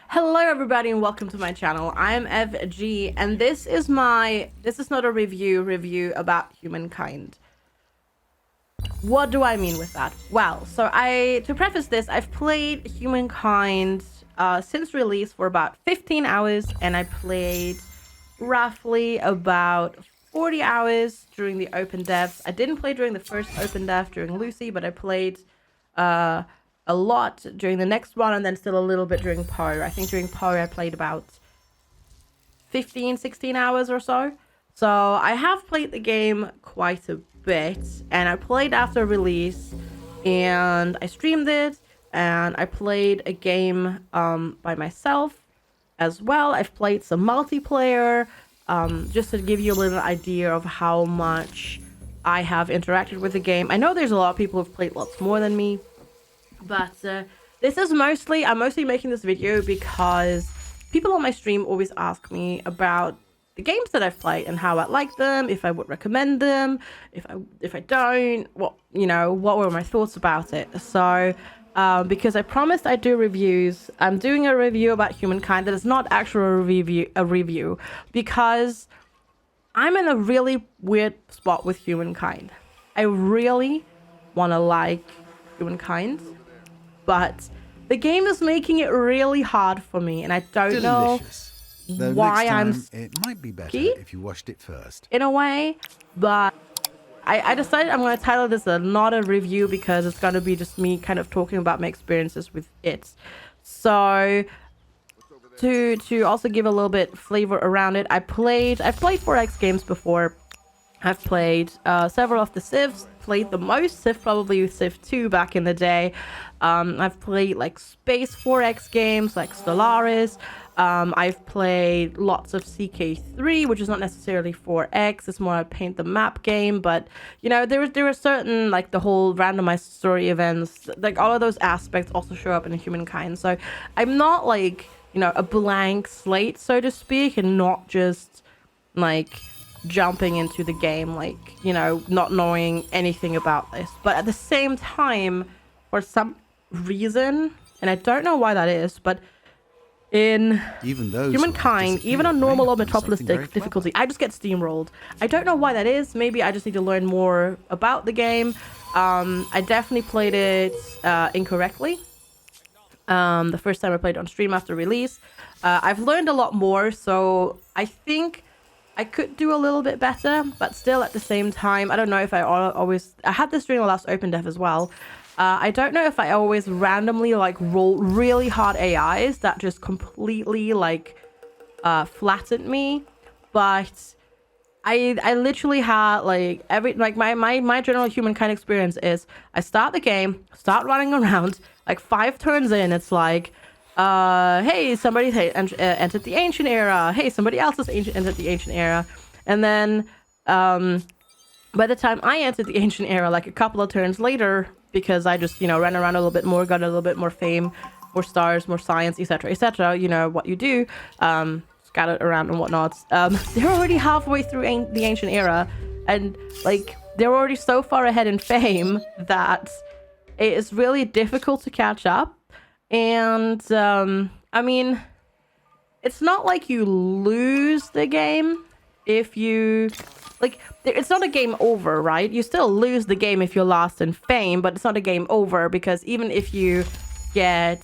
Hello everybody and welcome to my channel. I'm FG and this is not a review about Humankind. What do I mean with that? Well, to preface this, I've played Humankind since release for about 15 hours and I played roughly about 40 hours during the open devs. I didn't play during the first open dev during Lucy, but I played a lot during the next one and then still a little bit during Poe. I think during Poe I played about 16 hours or so. So I have played the game quite a bit and I played after release and I streamed it and I played a game by myself as well. I've played some multiplayer just to give you a little idea of how much I have interacted with the game. I know there's a lot of people who've played lots more than me, but this is I'm mostly making this video because people on my stream always ask me about the games that I've played and how I like them, if I would recommend them, if I don't, what were my thoughts about it. So because I promised I'd do reviews, I'm doing a review about Humankind that is not actually a review because I'm in a really weird spot with Humankind. I really want to like Humankind, but the game is making it really hard for me, and I don't know why it might be better if you washed it first. in a way, but I decided I'm going to title this not a review because it's going to be just me kind of talking about my experiences with it. So to also give a little bit flavor around it, I've played 4X games before. I've played several of the Civs, played the most Civ probably with Civ 2 back in the day. I've played like space 4X games like Stellaris. I've played lots of CK3, which is not necessarily 4X, it's more a paint the map game, but there are certain, like the whole randomized story events, like all of those aspects also show up in Humankind. So I'm not like a blank slate, so to speak, and not just like jumping into the game like not knowing anything about this. But at the same time, for some reason, and I don't know why that is, but in Humankind, even on normal or Metropolis difficulty, I just get steamrolled. I don't know why that is. Maybe I just need to learn more about the game. I definitely played it incorrectly the first time I played on stream after release. I've learned a lot more, so I think I could do a little bit better, but still at the same time, I don't know if I had this during the last open dev as well. I don't know if I always randomly like roll really hard AIs that just completely like flattened me, but I literally had like my general Humankind experience is I start the game, start running around, like 5 turns in, it's like hey, somebody entered the ancient era. Hey, somebody else has entered the ancient era. And then by the time I entered the ancient era, like a couple of turns later, because I just, ran around a little bit more, got a little bit more fame, more stars, more science, etc., etc., what you do, scattered around and whatnot. They're already halfway through the ancient era, and like they're already so far ahead in fame that it is really difficult to catch up. And I mean, it's not like you lose the game if you like, it's not a game over, right? You still lose the game if you're lost in fame, but it's not a game over, because even if you get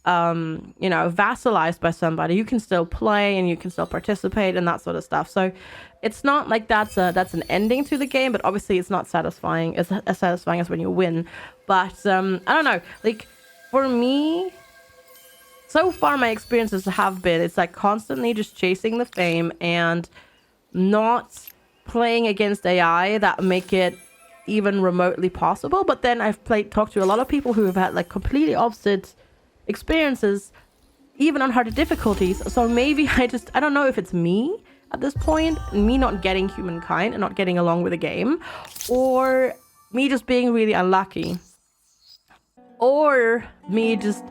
vassalized by somebody, you can still play and you can still participate and that sort of stuff. So it's not like that's an ending to the game, but obviously it's not satisfying as satisfying as when you win. But I don't know, like for me, so far my experiences have been, it's like constantly just chasing the fame and not playing against AI that make it even remotely possible. But then I've talked to a lot of people who have had like completely opposite experiences, even on harder difficulties. So maybe I don't know if it's me at this point, me not getting Humankind and not getting along with the game, or me just being really unlucky, or me just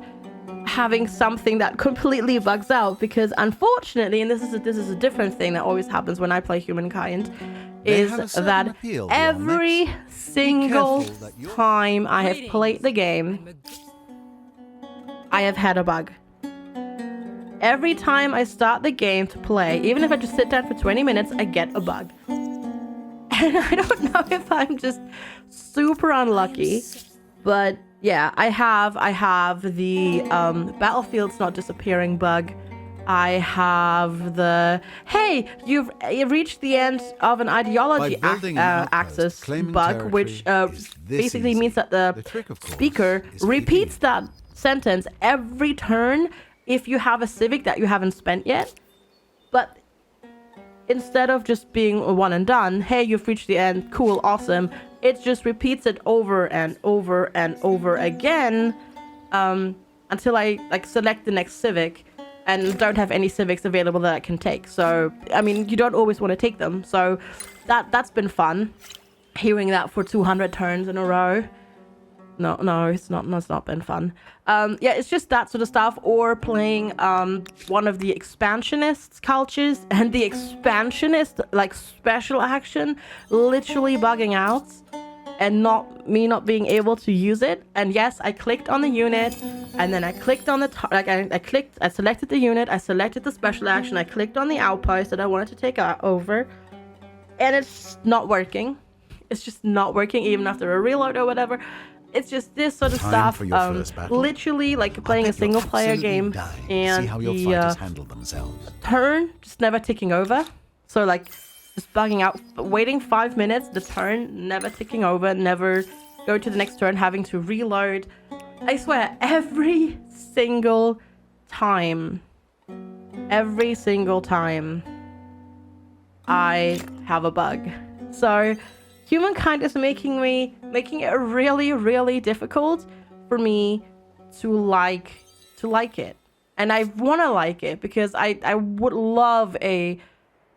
having something that completely bugs out. Because unfortunately, and this is a different thing that always happens when I play Humankind, is that every single time I have played the game, I have had a bug. every time I start the game to play, even if I just sit down for 20 minutes, I get a bug. And I don't know if I'm just super unlucky, but yeah, I have the Battlefield's not disappearing bug. I have the, hey, you've reached the end of an ideology axis bug, which basically means that the speaker repeats that sentence every turn if you have a civic that you haven't spent yet. But instead of just being a one and done, hey, you've reached the end, cool, awesome, it just repeats it over and over and over again until I select the next civic and don't have any civics available that I can take. So, I mean, you don't always want to take them. So that's been fun, hearing that for 200 turns in a row. No, it's not been fun. Yeah, it's just that sort of stuff, or playing one of the expansionists cultures, and the expansionist, like, special action literally bugging out and not being able to use it. And yes, I clicked on the unit, and then I clicked on the I selected the unit, I selected the special action, I clicked on the outpost that I wanted to take over, and it's not working. It's just not working, even after a reload or whatever. It's just this sort of stuff. Literally, like playing a single player game, and see how your fighters handle themselves. Turn just never ticking over. So like just bugging out, waiting 5 minutes, the turn never ticking over, never go to the next turn, having to reload. I swear, every single time I have a bug. So Humankind is making it really, really difficult for me to like it. And I want to like it because I would love a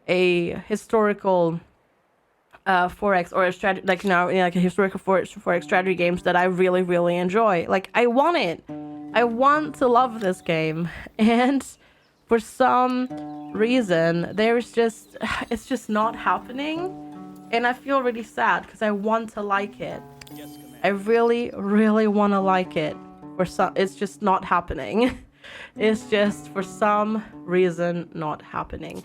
historical 4X or a strategy, like, you know, like a historical 4X strategy games that I really, really enjoy. Like, I want it. I want to love this game. And for some reason, it's just not happening. And I feel really sad because I want to like it. I really, really want to like it. It's just not happening. It's just for some reason not happening.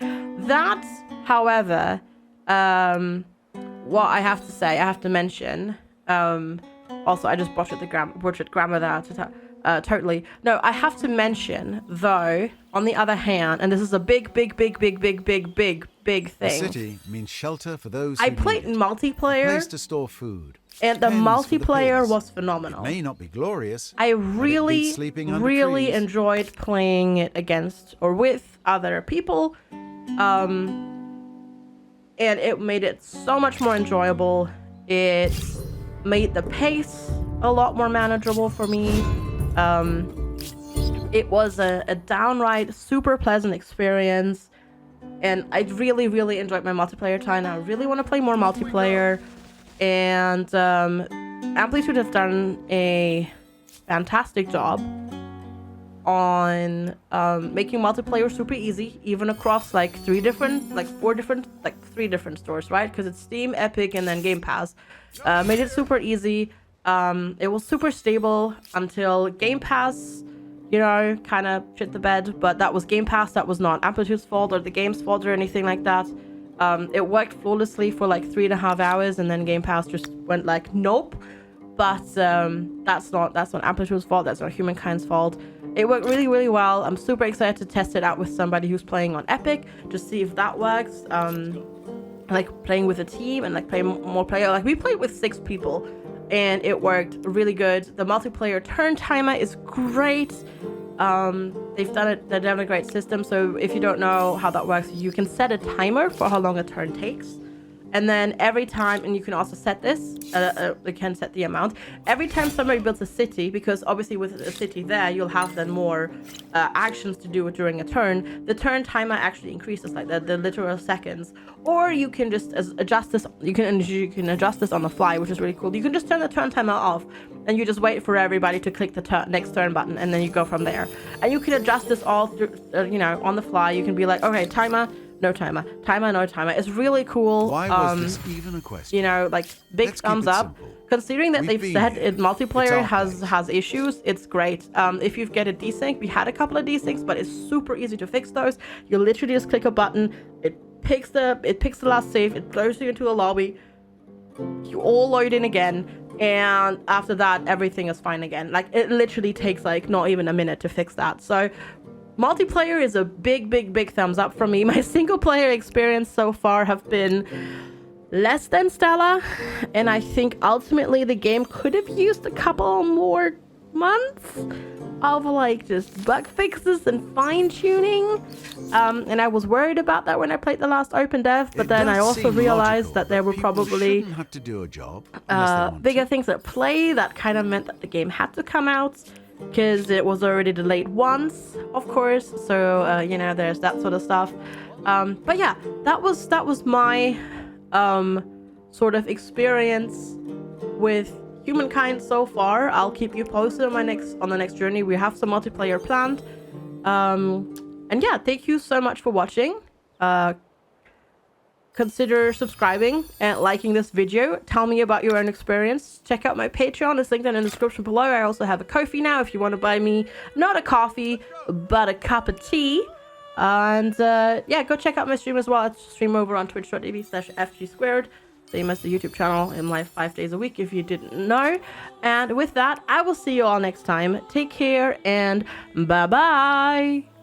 That, however, what I have to say, I have to mention. Also, I just butchered grammar there. Totally. No, I have to mention, though, on the other hand, and this is a big thing. A city means shelter for those who I played need it. multiplayer. A place to store food. And the Pens for the multiplayer pigs. was phenomenal. It may not be glorious. I but it really, beats sleeping under really trees. enjoyed playing it against or with other people. And it made it so much more enjoyable. It made the pace a lot more manageable for me. It was a downright super pleasant experience. And I really, really enjoyed my multiplayer time. I really want to play more multiplayer. And Amplitude has done a fantastic job on making multiplayer super easy, even across like three different stores, right? Because it's Steam, Epic, and then Game Pass. Made it super easy. It was super stable until Game Pass, you know, kind of shit the bed. But that was Game Pass. That was not Amplitude's fault or the game's fault or anything like that. It worked flawlessly for like 3.5 hours, and then Game Pass just went like, nope. But that's not Amplitude's fault. That's not Humankind's fault. It worked really, really well. I'm super excited to test it out with somebody who's playing on Epic, just see if that works. Like playing with a team and like playing more player. Like we played with 6 people, and it worked really good. The multiplayer turn timer is great. They've done a great system. So if you don't know how that works, you can set a timer for how long a turn takes. And then every time, and you can also set this, you can set the amount. Every time somebody builds a city, because obviously with a city there, you'll have then more actions to do during a turn. The turn timer actually increases, like the literal seconds. Or you can just adjust this. You can adjust this on the fly, which is really cool. You can just turn the turn timer off, and you just wait for everybody to click the next turn button, and then you go from there. And you can adjust this all through, on the fly. You can be like, okay, timer. no timer. Timer, no timer. It's really cool. Why was this even a question? You know, like big Let's keep thumbs it up. simple. Considering that We've they've been said here. it multiplayer It's our place. has issues, it's great. If you get a desync, we had a couple of desyncs, but it's super easy to fix those. You literally just click a button, it picks the last save, it throws you into a lobby, you all load in again, and after that everything is fine again. Like, it literally takes like not even a minute to fix that. So multiplayer is a big thumbs up from me. My single player experience so far have been less than stellar, and I think ultimately the game could have used a couple more months of like just bug fixes and fine-tuning, and I was worried about that when I played the last open dev, but then I also realized that there were probably have to do a job unless they want bigger to. things at play that kind of meant that the game had to come out, because it was already delayed once, of course. So you know, there's that sort of stuff. But yeah, that was my sort of experience with Humankind so far. I'll keep you posted on the next journey. We have some multiplayer planned. And yeah, thank you so much for watching. Consider subscribing and liking this video. Tell me about your own experience. Check out my Patreon. It's linked in the description below. I also have a Ko-fi now if you want to buy me not a coffee, but a cup of tea. And yeah, go check out my stream as well. I stream over on twitch.tv/FGSQUARED. Same as the YouTube channel. I'm live 5 days a week if you didn't know. And with that, I will see you all next time. Take care and bye-bye.